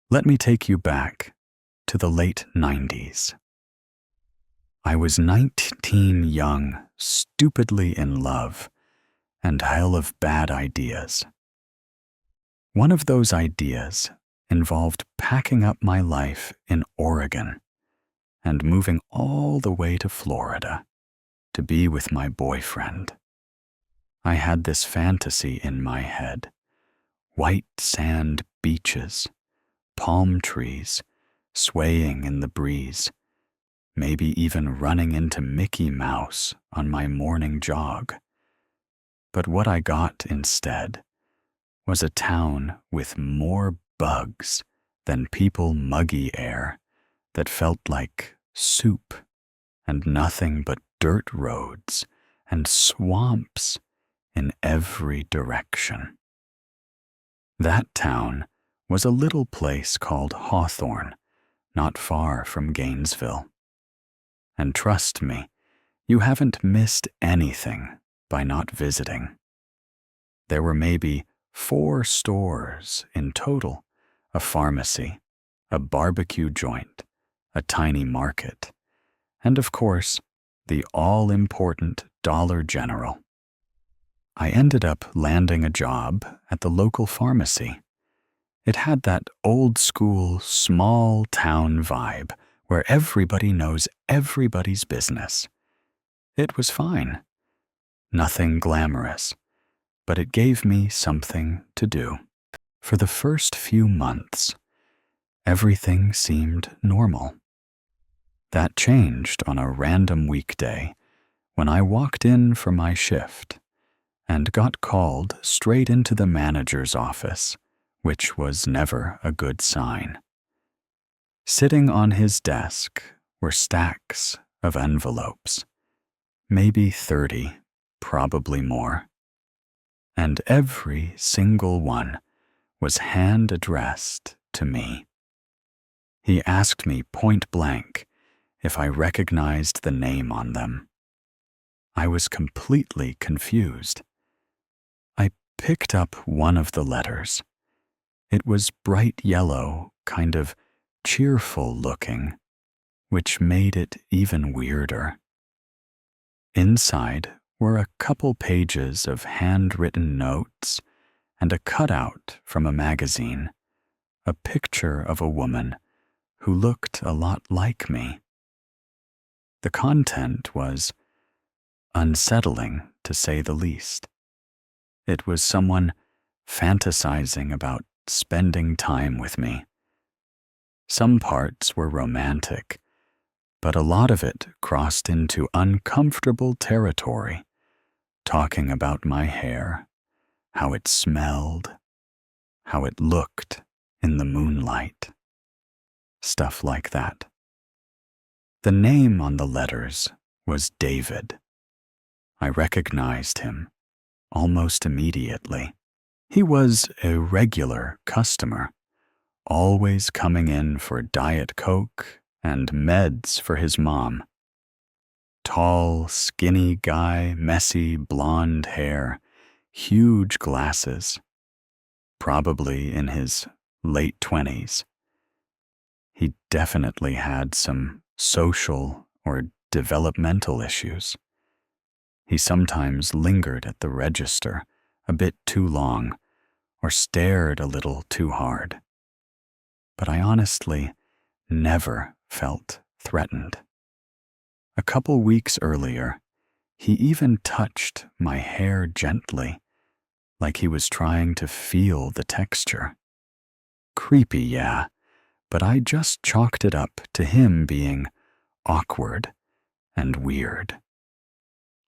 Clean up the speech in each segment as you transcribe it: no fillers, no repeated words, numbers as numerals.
Let me take you back to the late 90s. I was 19, young, stupidly in love, and hell of bad ideas. One of those ideas involved packing up my life in Oregon and moving all the way to Florida to be with my boyfriend. I had this fantasy in my head: white sand beaches, palm trees swaying in the breeze, maybe even running into Mickey Mouse on my morning jog. But what I got instead was a town with more bugs than people, muggy air that felt like soup, and nothing but dirt roads and swamps in every direction. That town was a little place called Hawthorne, not far from Gainesville. And trust me, you haven't missed anything by not visiting. There were maybe 4 stores in total: a pharmacy, a barbecue joint, a tiny market, and of course, the all-important Dollar General. I ended up landing a job at the local pharmacy. It had that old-school, small-town vibe where everybody knows everybody's business. It was fine. Nothing glamorous, but it gave me something to do. For the first few months, everything seemed normal. That changed on a random weekday when I walked in for my shift and got called straight into the manager's office, which was never a good sign. Sitting on his desk were stacks of envelopes, maybe 30, probably more, and every single one was hand-addressed to me. He asked me point blank if I recognized the name on them. I was completely confused. I picked up one of the letters. It was bright yellow, kind of cheerful looking, which made it even weirder. Inside were a couple pages of handwritten notes and a cutout from a magazine, a picture of a woman who looked a lot like me. The content was unsettling, to say the least. It was someone fantasizing about spending time with me. Some parts were romantic, but a lot of it crossed into uncomfortable territory, talking about my hair, how it smelled, how it looked in the moonlight. Stuff like that. The name on the letters was David. I recognized him almost immediately. He was a regular customer, always coming in for Diet Coke and meds for his mom. Tall, skinny guy, messy blonde hair, huge glasses, probably in his late 20s. He definitely had some social or developmental issues. He sometimes lingered at the register a bit too long or stared a little too hard. But I honestly never felt threatened. A couple weeks earlier, he even touched my hair gently, like he was trying to feel the texture. Creepy, yeah, but I just chalked it up to him being awkward and weird.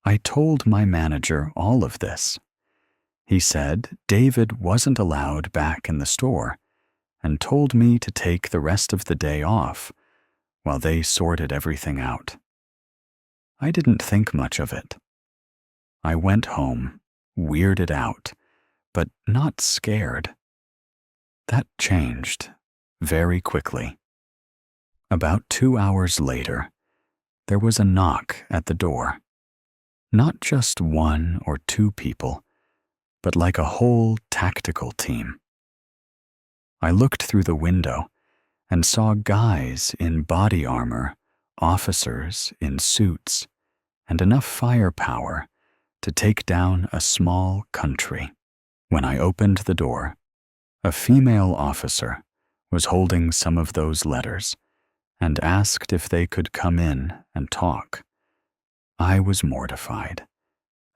I told my manager all of this. He said David wasn't allowed back in the store and told me to take the rest of the day off while they sorted everything out. I didn't think much of it. I went home, weirded out, but not scared. That changed very quickly. About 2 hours later, there was a knock at the door. Not just 1 or 2 people, but like a whole tactical team. I looked through the window and saw guys in body armor, officers in suits, and enough firepower to take down a small country. When I opened the door, a female officer was holding some of those letters and asked if they could come in and talk. I was mortified,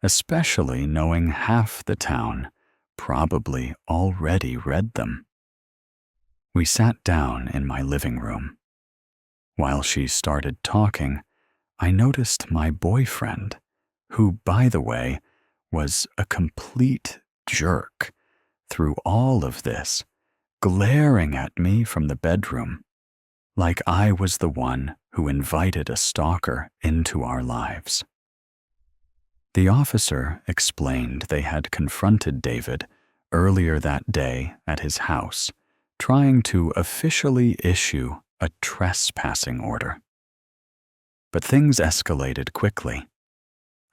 especially knowing half the town probably already read them. We sat down in my living room. While she started talking, I noticed my boyfriend, who, by the way, was a complete jerk through all of this, glaring at me from the bedroom, like I was the one who invited a stalker into our lives. The officer explained they had confronted David earlier that day at his house, trying to officially issue a trespassing order. But things escalated quickly.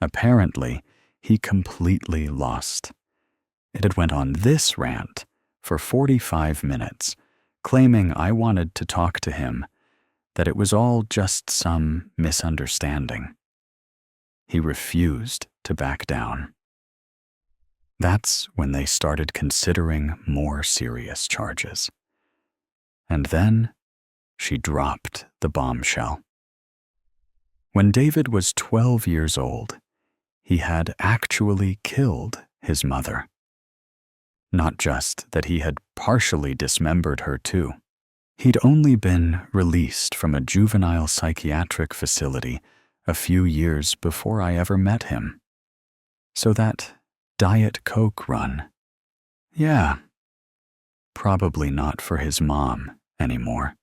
Apparently, he completely lost. It had went on this rant for 45 minutes, claiming I wanted to talk to him, that it was all just some misunderstanding. He refused to back down. That's when they started considering more serious charges. And then she dropped the bombshell. When David was 12 years old, he had actually killed his mother. Not just that he had partially dismembered her too. He'd only been released from a juvenile psychiatric facility a few years before I ever met him. So that Diet Coke run, yeah, probably not for his mom anymore.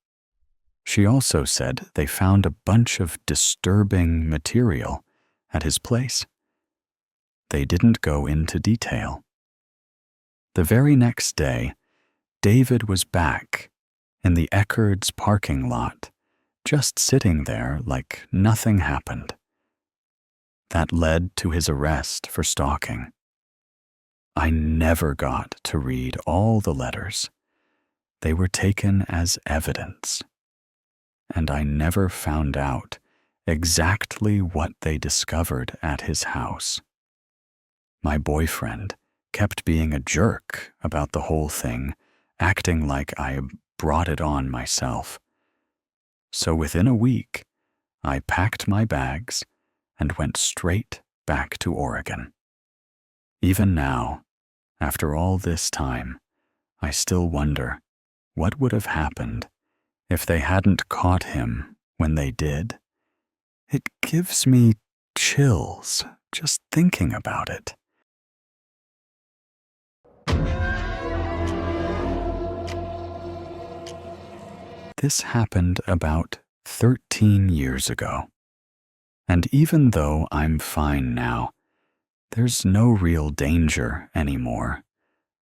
She also said they found a bunch of disturbing material at his place. They didn't go into detail. The very next day, David was back in the Eckerd's parking lot, just sitting there like nothing happened. That led to his arrest for stalking. I never got to read all the letters. They were taken as evidence. And I never found out exactly what they discovered at his house. My boyfriend kept being a jerk about the whole thing, acting like I brought it on myself. So within a week, I packed my bags and went straight back to Oregon. Even now, after all this time, I still wonder what would have happened if they hadn't caught him when they did. It gives me chills just thinking about it. This happened about 13 years ago. And even though I'm fine now, there's no real danger anymore.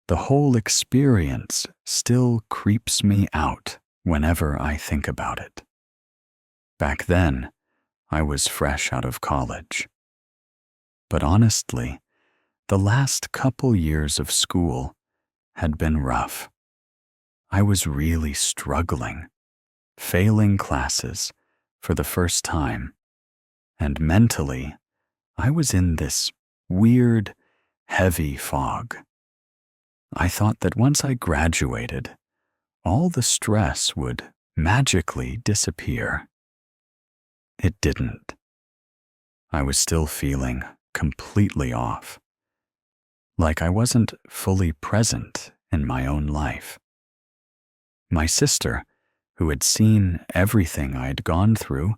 The whole experience still creeps me out whenever I think about it. Back then, I was fresh out of college. But honestly, the last couple years of school had been rough. I was really struggling, failing classes for the first time, and mentally, I was in this weird, heavy fog. I thought that once I graduated, all the stress would magically disappear. It didn't. I was still feeling completely off, like I wasn't fully present in my own life. My sister, who had seen everything I'd gone through,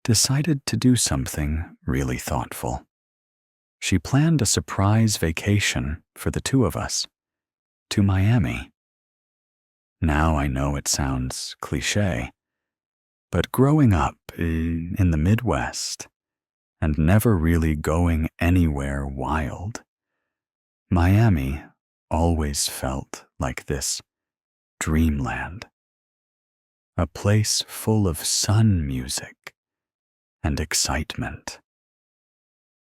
decided to do something really thoughtful. She planned a surprise vacation for the two of us to Miami. Now I know it sounds cliché, but growing up in the Midwest and never really going anywhere wild, Miami always felt like this dreamland, a place full of sun music and excitement.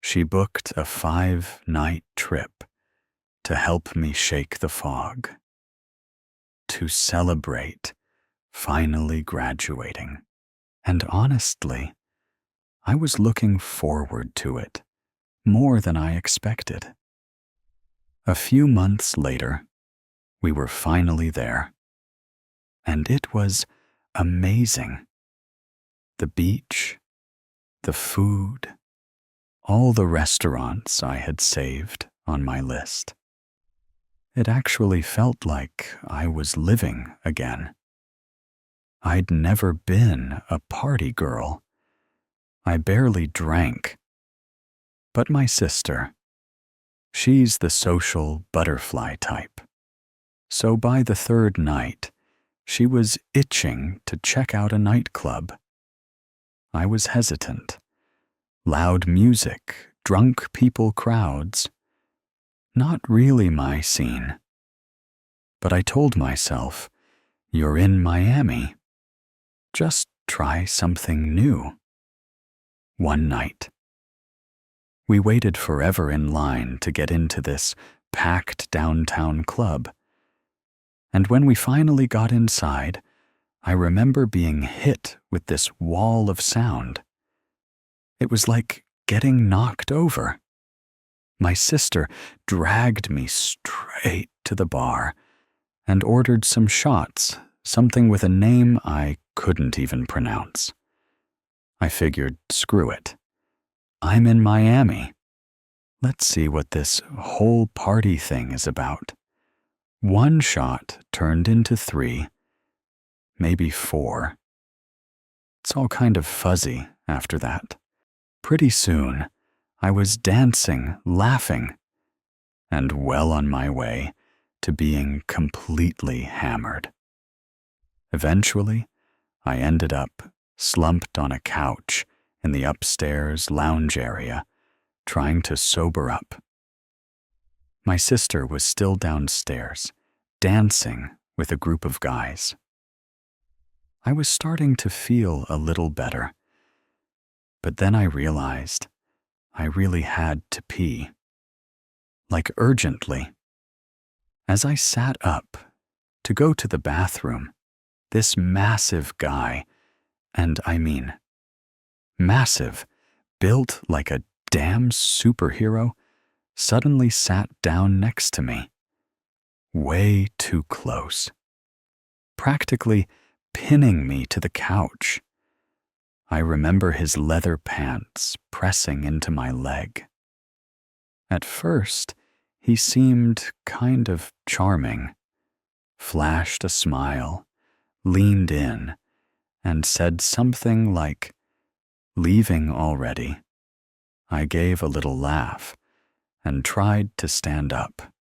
She booked a 5-night trip to help me shake the fog. to celebrate finally graduating, and honestly, I was looking forward to it more than I expected. A few months later, we were finally there, and it was amazing. The beach, the food, all the restaurants I had saved on my list. It actually felt like I was living again. I'd never been a party girl. I barely drank. But my sister, she's the social butterfly type. So by the third night, she was itching to check out a nightclub. I was hesitant. Loud music, drunk people crowds. Not really my scene. But I told myself, you're in Miami. Just try something new. One night. We waited forever in line to get into this packed downtown club. And when we finally got inside, I remember being hit with this wall of sound. It was like getting knocked over. My sister dragged me straight to the bar and ordered some shots, something with a name I couldn't even pronounce. I figured, screw it. I'm in Miami. Let's see what this whole party thing is about. One shot turned into 3, maybe 4. It's all kind of fuzzy after that. Pretty soon, I was dancing, laughing, and well on my way to being completely hammered. Eventually, I ended up slumped on a couch in the upstairs lounge area, trying to sober up. My sister was still downstairs, dancing with a group of guys. I was starting to feel a little better, but then I realized I really had to pee. Like urgently. As I sat up to go to the bathroom, this massive guy, and I mean massive, built like a damn superhero, suddenly sat down next to me. Way too close. Practically pinning me to the couch. I remember his leather pants pressing into my leg. At first, he seemed kind of charming, flashed a smile, leaned in, and said something like, "Leaving already?" I gave a little laugh and tried to stand up.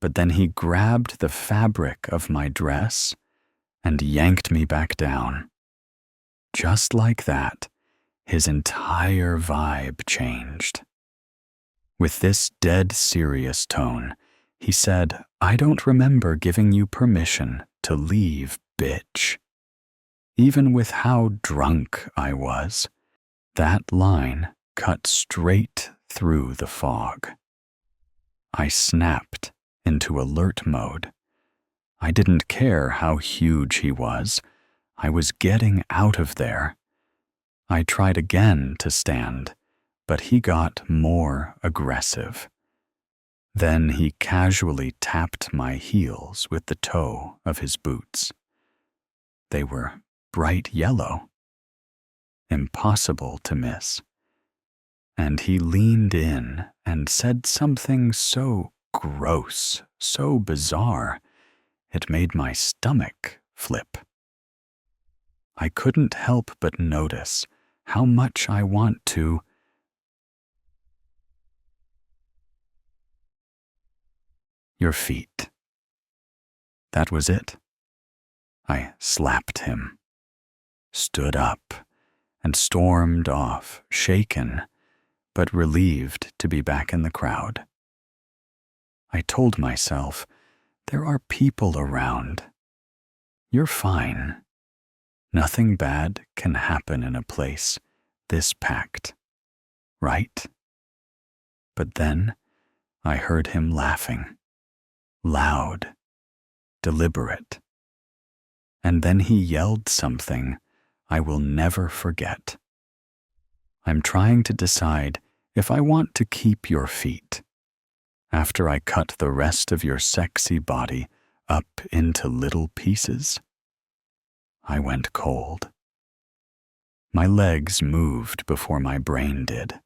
But then he grabbed the fabric of my dress and yanked me back down. Just like that, his entire vibe changed. With this dead serious tone, he said, "I don't remember giving you permission to leave, bitch." Even with how drunk I was, that line cut straight through the fog. I snapped into alert mode. I didn't care how huge he was. I was getting out of there. I tried again to stand, but he got more aggressive. Then he casually tapped my heels with the toe of his boots. They were bright yellow. Impossible to miss. And he leaned in and said something so gross, so bizarre, it made my stomach flip. I couldn't help but notice how much I want to your feet. That was it. I slapped him, stood up, and stormed off, shaken, but relieved to be back in the crowd. I told myself, there are people around. You're fine. Nothing bad can happen in a place this packed, right? But then I heard him laughing, loud, deliberate. And then he yelled something I will never forget. I'm trying to decide if I want to keep your feet after I cut the rest of your sexy body up into little pieces. I went cold. My legs moved before my brain did.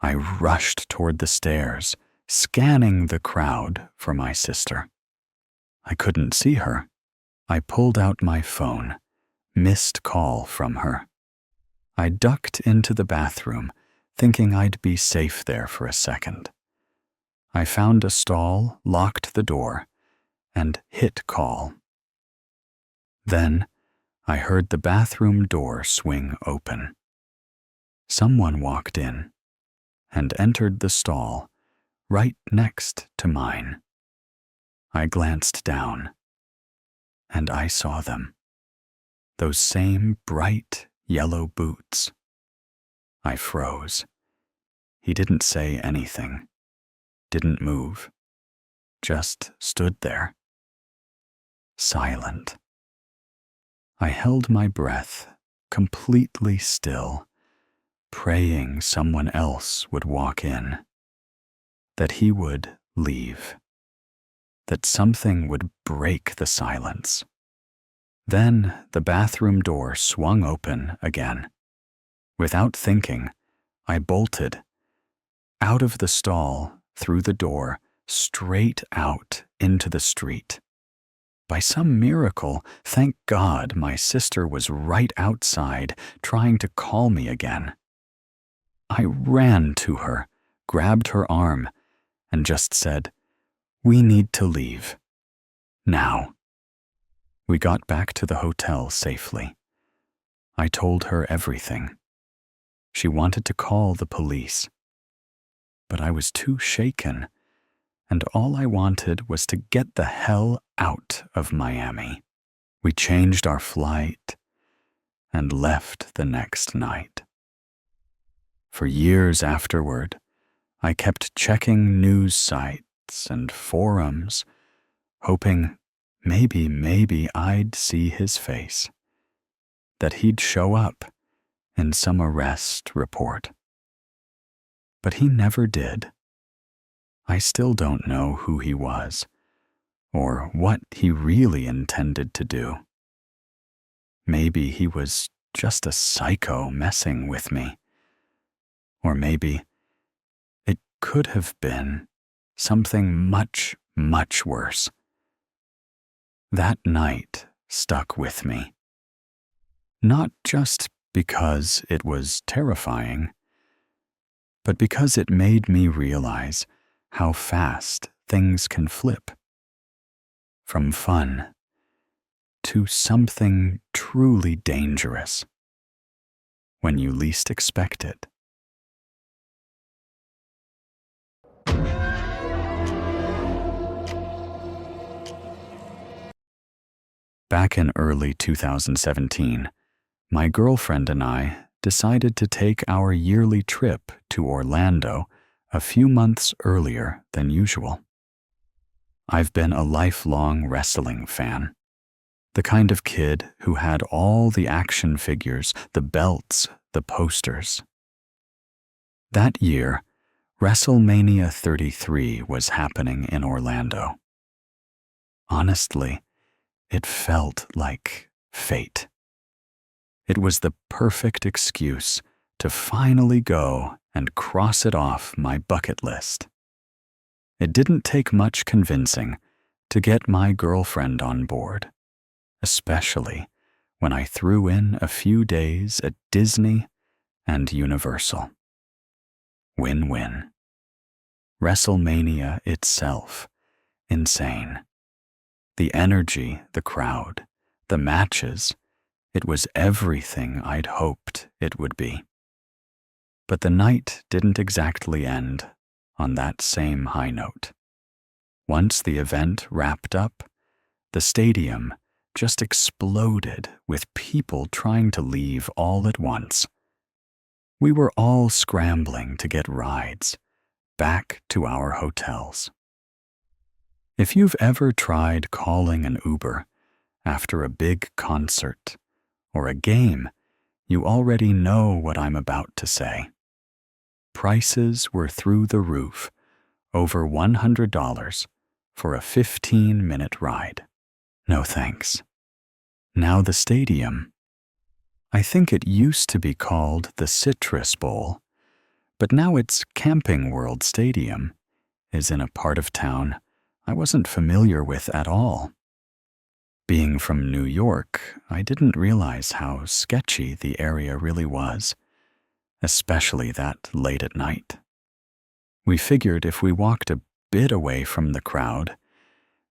I rushed toward the stairs, scanning the crowd for my sister. I couldn't see her. I pulled out my phone, missed call from her. I ducked into the bathroom, thinking I'd be safe there for a second. I found a stall, locked the door, and hit call. Then I heard the bathroom door swing open. Someone walked in and entered the stall right next to mine. I glanced down, and I saw them. Those same bright yellow boots. I froze. He didn't say anything, didn't move, just stood there, silent. I held my breath, completely still, praying someone else would walk in, that he would leave, that something would break the silence. Then the bathroom door swung open again. Without thinking, I bolted, out of the stall, through the door, straight out into the street. By some miracle, thank God, my sister was right outside, trying to call me again. I ran to her, grabbed her arm, and just said, "We need to leave. Now." We got back to the hotel safely. I told her everything. She wanted to call the police. But I was too shaken, and all I wanted was to get the hell out of Miami. We changed our flight and left the next night. For years afterward, I kept checking news sites and forums, hoping maybe I'd see his face, that he'd show up in some arrest report. But he never did. I still don't know who he was, or what he really intended to do. Maybe he was just a psycho messing with me. Or maybe it could have been something much, much worse. That night stuck with me. Not just because it was terrifying, but because it made me realize how fast things can flip. From fun to something truly dangerous when you least expect it. Back in early 2017, my girlfriend and I decided to take our yearly trip to Orlando a few months earlier than usual. I've been a lifelong wrestling fan, the kind of kid who had all the action figures, the belts, the posters. That year, WrestleMania 33 was happening in Orlando. Honestly, it felt like fate. It was the perfect excuse to finally go and cross it off my bucket list. It didn't take much convincing to get my girlfriend on board, especially when I threw in a few days at Disney and Universal. Win-win. WrestleMania itself, insane. The energy, the crowd, the matches, it was everything I'd hoped it would be. But the night didn't exactly end on that same high note. Once the event wrapped up, the stadium just exploded with people trying to leave all at once. We were all scrambling to get rides back to our hotels. If you've ever tried calling an Uber after a big concert or a game, you already know what I'm about to say. Prices were through the roof, over $100 for a 15-minute ride. No thanks. Now the stadium. I think it used to be called the Citrus Bowl, but now it's Camping World Stadium, is in a part of town I wasn't familiar with at all. Being from New York, I didn't realize how sketchy the area really was, especially that late at night. We figured if we walked a bit away from the crowd,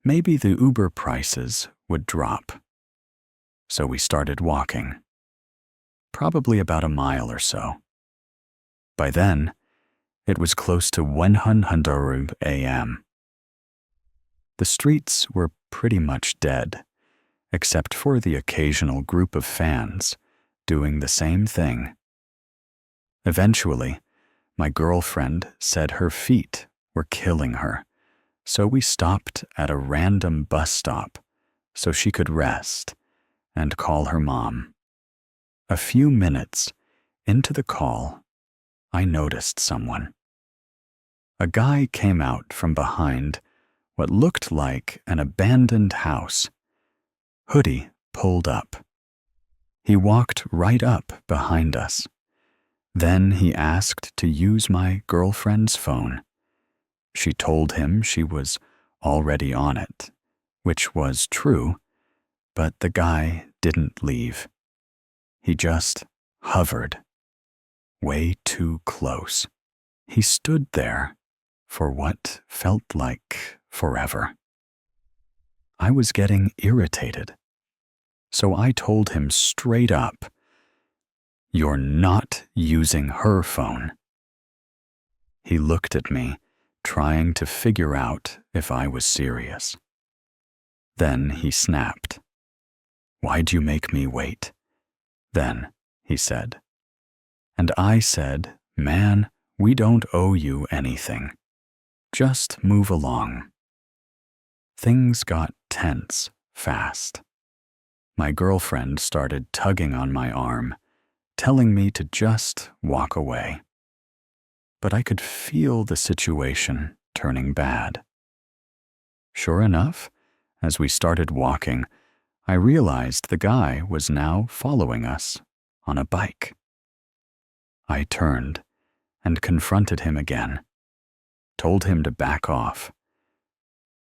maybe the Uber prices would drop. So we started walking, probably about a mile or so. By then, it was close to 100 a.m. The streets were pretty much dead, except for the occasional group of fans doing the same thing. Eventually, my girlfriend said her feet were killing her, so we stopped at a random bus stop so she could rest and call her mom. A few minutes into the call, I noticed someone. A guy came out from behind what looked like an abandoned house, hoodie pulled up. He walked right up behind us. Then he asked to use my girlfriend's phone. She told him she was already on it, which was true, but the guy didn't leave. He just hovered, way too close. He stood there for what felt like forever. I was getting irritated, so I told him straight up, "You're not using her phone." He looked at me, trying to figure out if I was serious. Then he snapped. "Why'd you make me wait?" Then he said. And I said, "Man, we don't owe you anything. Just move along." Things got tense fast. My girlfriend started tugging on my arm, telling me to just walk away. But I could feel the situation turning bad. Sure enough, as we started walking, I realized the guy was now following us on a bike. I turned and confronted him again, told him to back off,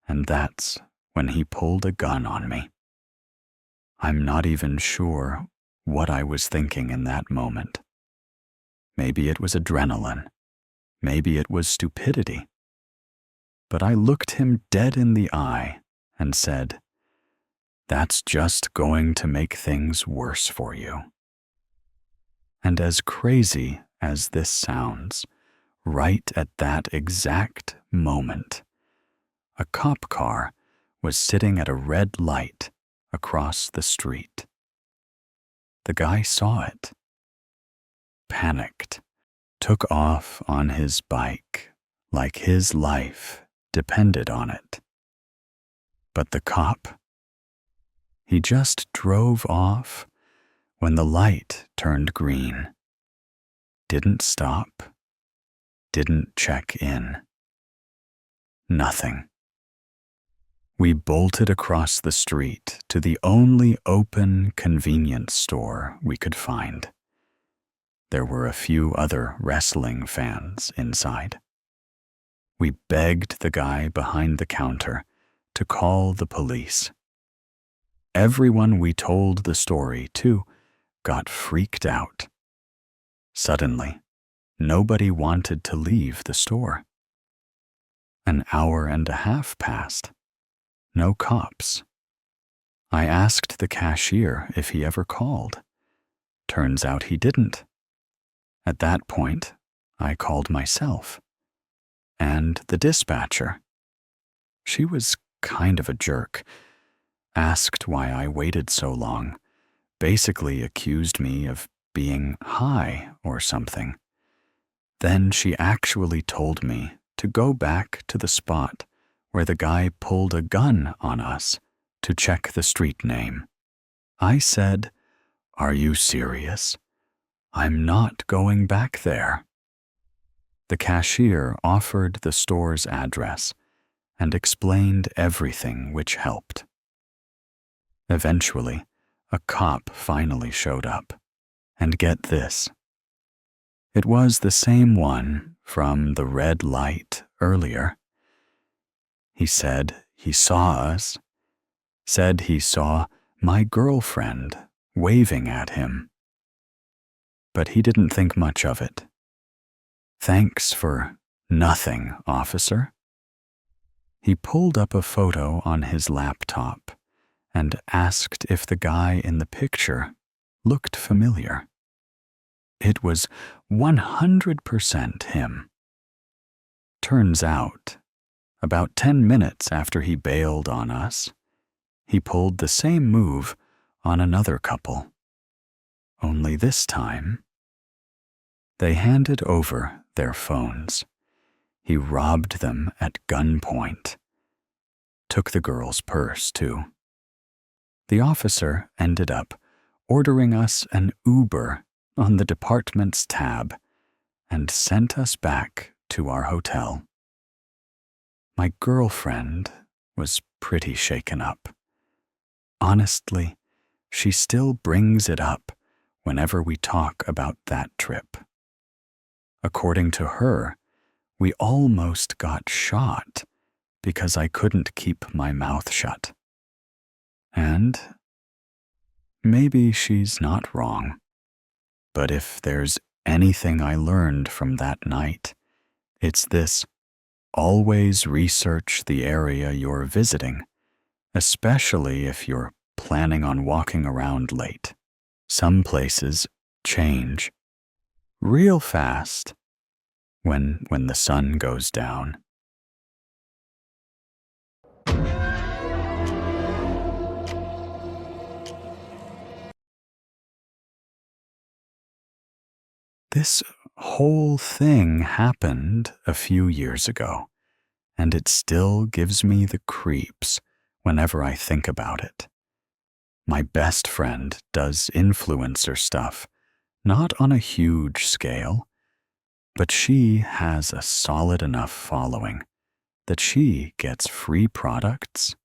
and that's when he pulled a gun on me. I'm not even sure what I was thinking in that moment. Maybe it was adrenaline. Maybe it was stupidity. But I looked him dead in the eye and said, "That's just going to make things worse for you." And as crazy as this sounds, right at that exact moment, a cop car was sitting at a red light across the street. The guy saw it, panicked, took off on his bike like his life depended on it. But the cop, he just drove off when the light turned green. Didn't stop, didn't check in. Nothing. We bolted across the street to the only open convenience store we could find. There were a few other wrestling fans inside. We begged the guy behind the counter to call the police. Everyone we told the story to got freaked out. Suddenly, nobody wanted to leave the store. An hour and a half passed. No cops. I asked the cashier if he ever called. Turns out he didn't. At that point, I called myself. And the dispatcher. She was kind of a jerk. Asked why I waited so long. Basically accused me of being high or something. Then she actually told me to go back to the spot where the guy pulled a gun on us to check the street name. I said, "Are you serious? I'm not going back there." The cashier offered the store's address and explained everything, which helped. Eventually, a cop finally showed up. And get this. It was the same one from the red light earlier. He said he saw us, said he saw my girlfriend waving at him. But he didn't think much of it. "Thanks for nothing, officer." He pulled up a photo on his laptop and asked if the guy in the picture looked familiar. It was 100% him. Turns out, about 10 minutes after he bailed on us, he pulled the same move on another couple. Only this time, they handed over their phones. He robbed them at gunpoint. Took the girl's purse, too. The officer ended up ordering us an Uber on the department's tab and sent us back to our hotel. My girlfriend was pretty shaken up. Honestly, she still brings it up whenever we talk about that trip. According to her, we almost got shot because I couldn't keep my mouth shut. And maybe she's not wrong. But if there's anything I learned from that night, it's this: always research the area you're visiting, especially if you're planning on walking around late. Some places change real fast when the sun goes down. This whole thing happened a few years ago, and it still gives me the creeps whenever I think about it. My best friend does influencer stuff, not on a huge scale, but she has a solid enough following that she gets free products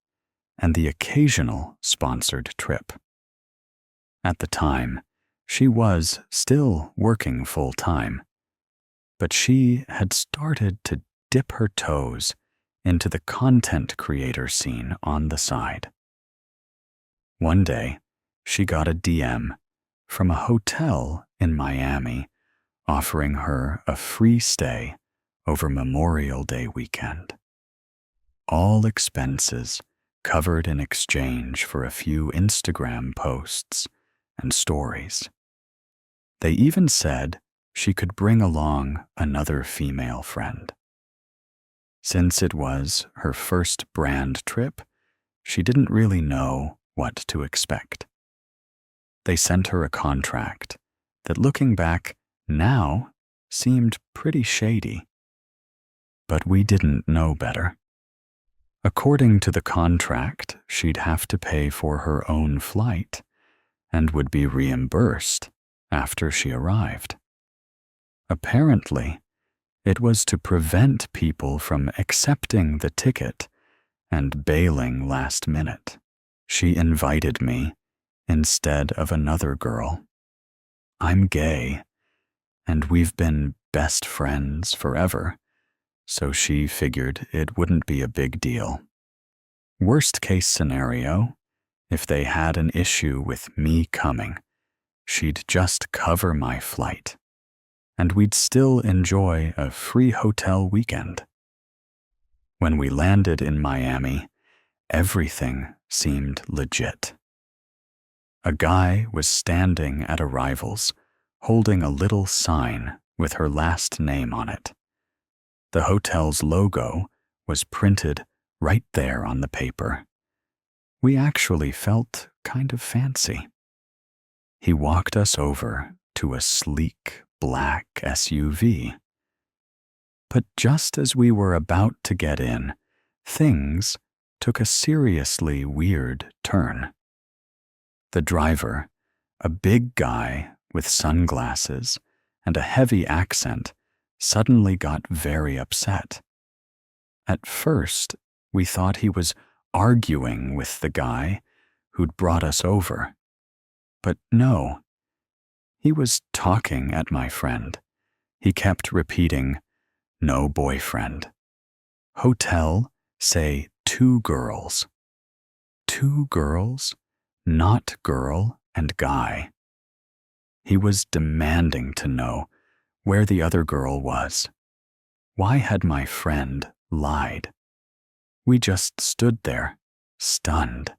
and the occasional sponsored trip. At the time, she was still working full-time, but she had started to dip her toes into the content creator scene on the side. One day, she got a DM from a hotel in Miami offering her a free stay over Memorial Day weekend. All expenses covered in exchange for a few Instagram posts and stories. They even said she could bring along another female friend. Since it was her first brand trip, she didn't really know what to expect. They sent her a contract that, looking back now, seemed pretty shady. But we didn't know better. According to the contract, she'd have to pay for her own flight and would be reimbursed after she arrived. Apparently, it was to prevent people from accepting the ticket and bailing last minute. She invited me instead of another girl. I'm gay, and we've been best friends forever, so she figured it wouldn't be a big deal. Worst case scenario, if they had an issue with me coming, she'd just cover my flight, and we'd still enjoy a free hotel weekend. When we landed in Miami, everything seemed legit. A guy was standing at arrivals, holding a little sign with her last name on it. The hotel's logo was printed right there on the paper. We actually felt kind of fancy. He walked us over to a sleek black SUV. But just as we were about to get in, things took a seriously weird turn. The driver, a big guy with sunglasses and a heavy accent, suddenly got very upset. At first, we thought he was arguing with the guy who'd brought us over. But no, he was talking at my friend. He kept repeating, "No boyfriend. Hotel, say 2 girls. 2 girls, not girl and guy." He was demanding to know where the other girl was. Why had my friend lied? We just stood there, stunned,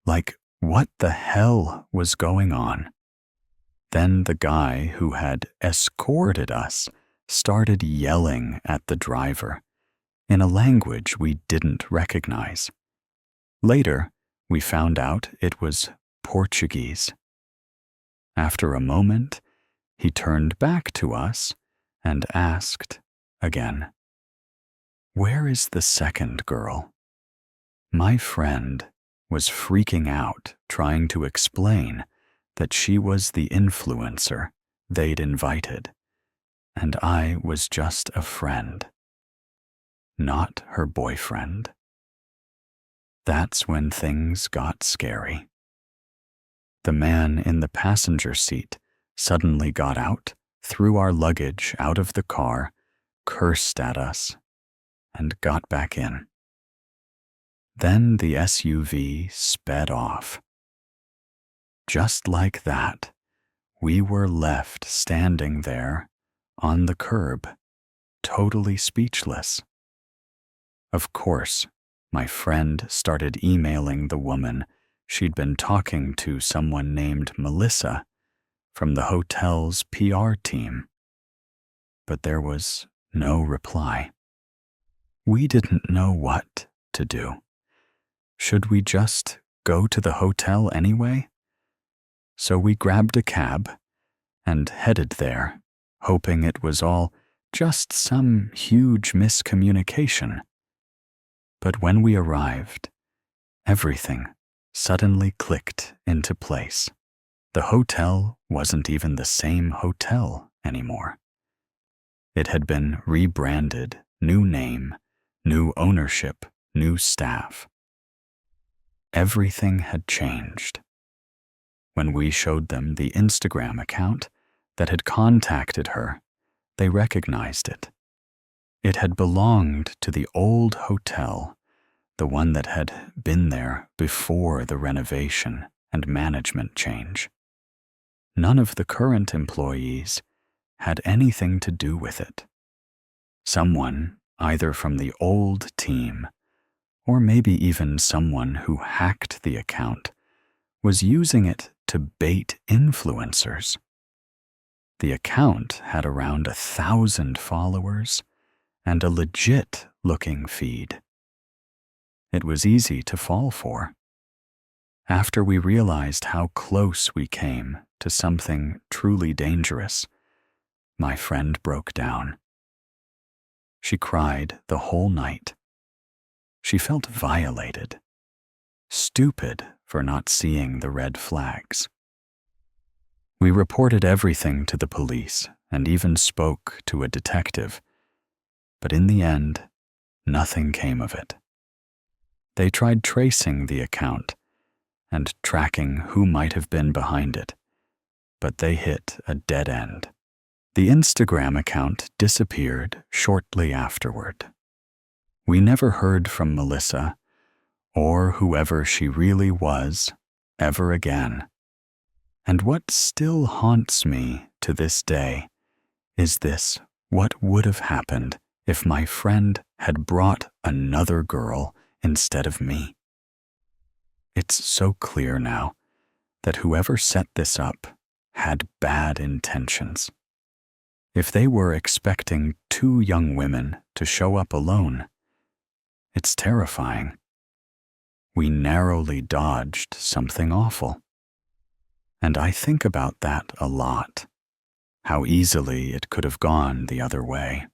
like what the hell was going on? Then the guy who had escorted us started yelling at the driver in a language we didn't recognize. Later, we found out it was Portuguese. After a moment, he turned back to us and asked again, "Where is the second girl?" My friend was freaking out, trying to explain that she was the influencer they'd invited, and I was just a friend, not her boyfriend. That's when things got scary. The man in the passenger seat suddenly got out, threw our luggage out of the car, cursed at us, and got back in. Then the SUV sped off. Just like that, we were left standing there on the curb, totally speechless. Of course, my friend started emailing the woman she'd been talking to, someone named Melissa from the hotel's PR team. But there was no reply. We didn't know what to do. Should we just go to the hotel anyway? So we grabbed a cab and headed there, hoping it was all just some huge miscommunication. But when we arrived, everything suddenly clicked into place. The hotel wasn't even the same hotel anymore. It had been rebranded, new name, new ownership, new staff. Everything had changed. When we showed them the Instagram account that had contacted her, they recognized it. It had belonged to the old hotel, the one that had been there before the renovation and management change. None of the current employees had anything to do with it. Someone, either from the old team, or maybe even someone who hacked the account, was using it to bait influencers. The account had around 1,000 followers and a legit-looking feed. It was easy to fall for. After we realized how close we came to something truly dangerous, my friend broke down. She cried the whole night. She felt violated, stupid for not seeing the red flags. We reported everything to the police and even spoke to a detective, but in the end, nothing came of it. They tried tracing the account and tracking who might have been behind it, but they hit a dead end. The Instagram account disappeared shortly afterward. We never heard from Melissa, or whoever she really was, ever again. And what still haunts me to this day is this: what would have happened if my friend had brought another girl instead of me? It's so clear now that whoever set this up had bad intentions. If they were expecting 2 young women to show up alone, it's terrifying. We narrowly dodged something awful. And I think about that a lot, how easily it could have gone the other way.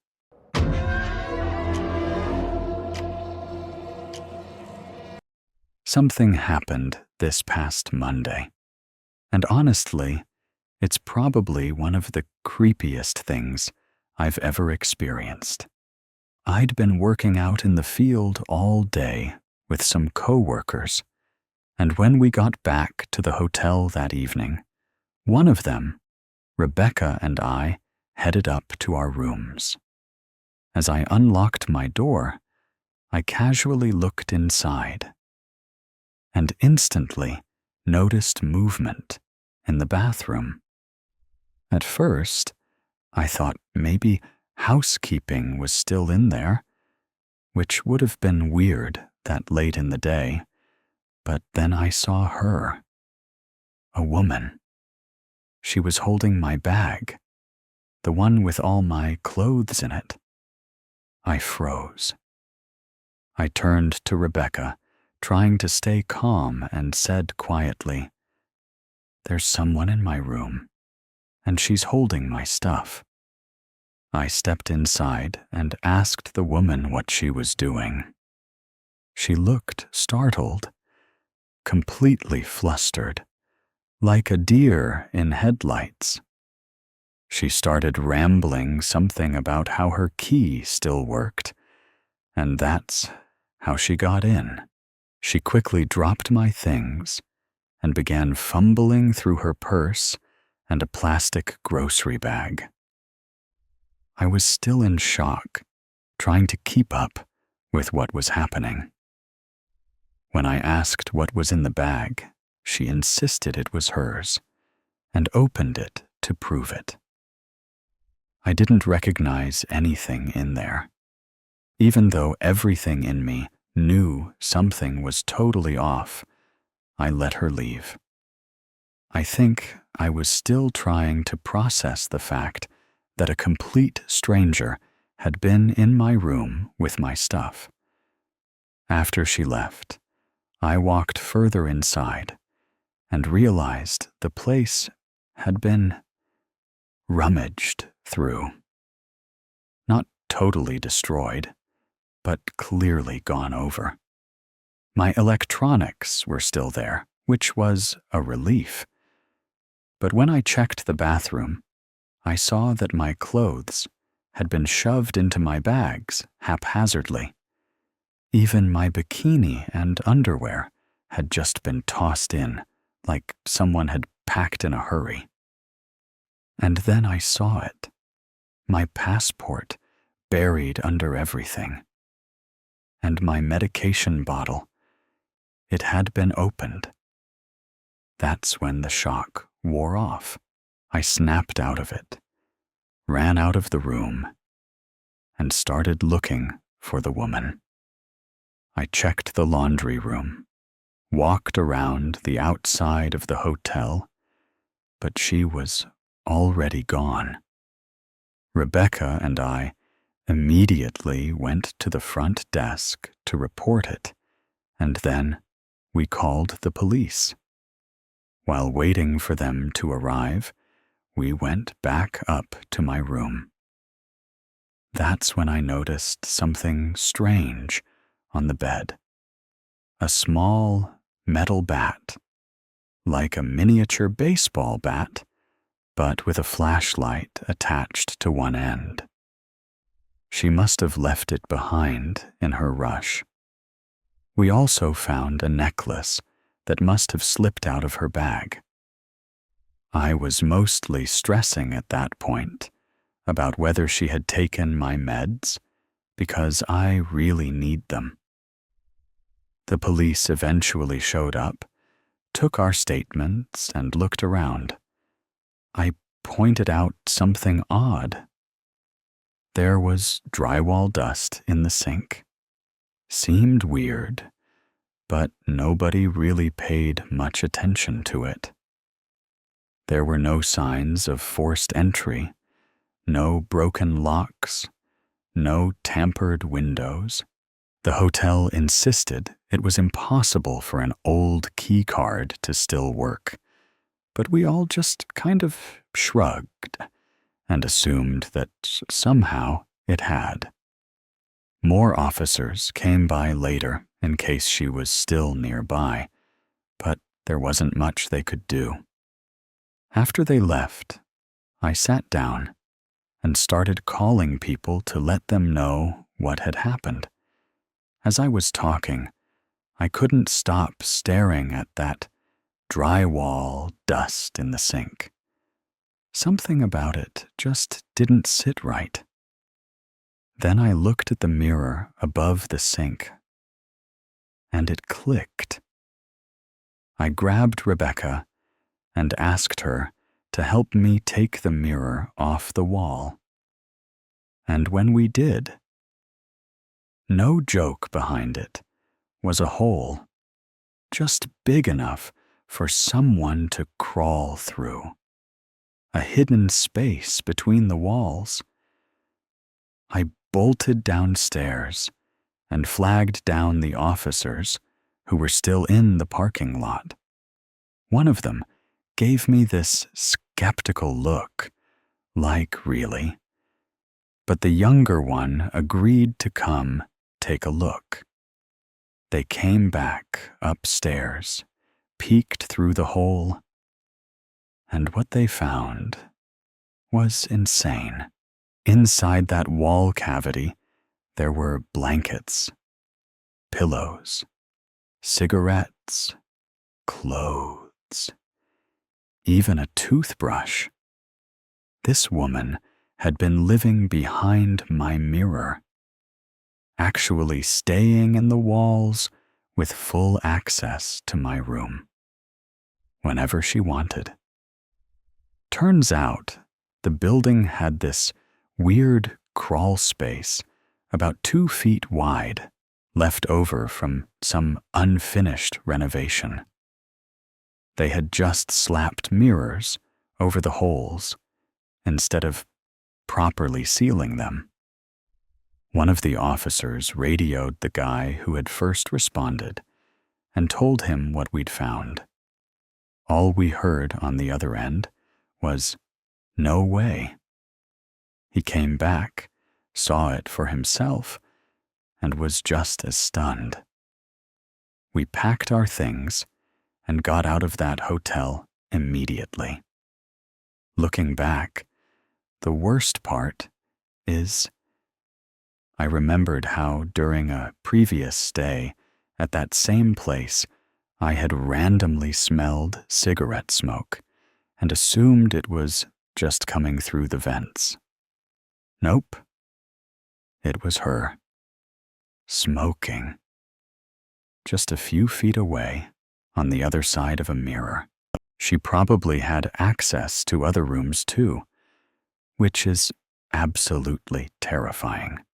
Something happened this past Monday, and honestly, it's probably one of the creepiest things I've ever experienced. I'd been working out in the field all day with some coworkers, and when we got back to the hotel that evening, one of them, Rebecca, and I headed up to our rooms. As I unlocked my door, I casually looked inside and instantly noticed movement in the bathroom. At first, I thought maybe housekeeping was still in there, which would have been weird that late in the day, but then I saw her. A woman. She was holding my bag, the one with all my clothes in it. I froze. I turned to Rebecca, trying to stay calm, and said quietly, "There's someone in my room, and she's holding my stuff." I stepped inside and asked the woman what she was doing. She looked startled, completely flustered, like a deer in headlights. She started rambling something about how her key still worked, and that's how she got in. She quickly dropped my things and began fumbling through her purse and a plastic grocery bag. I was still in shock, trying to keep up with what was happening. When I asked what was in the bag, she insisted it was hers and opened it to prove it. I didn't recognize anything in there, even though everything in me knew something was totally off. I let her leave. I think I was still trying to process the fact that a complete stranger had been in my room with my stuff. After she left, I walked further inside and realized the place had been rummaged through. Not totally destroyed, but clearly gone over. My electronics were still there, which was a relief. But when I checked the bathroom, I saw that my clothes had been shoved into my bags haphazardly. Even my bikini and underwear had just been tossed in, like someone had packed in a hurry. And then I saw it. My passport buried under everything. And my medication bottle. It had been opened. That's when the shock wore off. I snapped out of it, ran out of the room, and started looking for the woman. I checked the laundry room, walked around the outside of the hotel, but she was already gone. Rebecca and I immediately went to the front desk to report it, and then we called the police. While waiting for them to arrive, we went back up to my room. That's when I noticed something strange on the bed. A small metal bat, like a miniature baseball bat, but with a flashlight attached to one end. She must have left it behind in her rush. We also found a necklace that must have slipped out of her bag. I was mostly stressing at that point about whether she had taken my meds, because I really need them. The police eventually showed up, took our statements, and looked around. I pointed out something odd. There was drywall dust in the sink. Seemed weird, but nobody really paid much attention to it. There were no signs of forced entry, no broken locks, no tampered windows. The hotel insisted it was impossible for an old key card to still work, but we all just kind of shrugged and assumed that somehow it had. More officers came by later in case she was still nearby, but there wasn't much they could do. After they left, I sat down and started calling people to let them know what had happened. As I was talking, I couldn't stop staring at that drywall dust in the sink. Something about it just didn't sit right. Then I looked at the mirror above the sink, and it clicked. I grabbed Rebecca and asked her to help me take the mirror off the wall. And when we did, no joke behind it, was a hole just big enough for someone to crawl through. A hidden space between the walls. I bolted downstairs and flagged down the officers who were still in the parking lot. One of them gave me this skeptical look, like, really? But the younger one agreed to come take a look. They came back upstairs, peeked through the hole, and what they found was insane. Inside that wall cavity, there were blankets, pillows, cigarettes, clothes, even a toothbrush. This woman had been living behind my mirror, actually staying in the walls with full access to my room, whenever she wanted. Turns out, the building had this weird crawl space about 2 feet wide, left over from some unfinished renovation. They had just slapped mirrors over the holes instead of properly sealing them. One of the officers radioed the guy who had first responded and told him what we'd found. All we heard on the other end was, "No way." He came back, saw it for himself, and was just as stunned. We packed our things and got out of that hotel immediately. Looking back, the worst part is I remembered how during a previous stay at that same place, I had randomly smelled cigarette smoke and assumed it was just coming through the vents. Nope. It was her. Smoking. Just a few feet away, on the other side of a mirror. She probably had access to other rooms too, which is absolutely terrifying.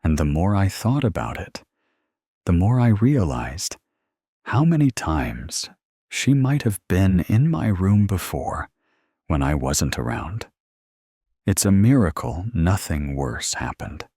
And the more I thought about it, the more I realized how many times she might have been in my room before when I wasn't around. It's a miracle nothing worse happened.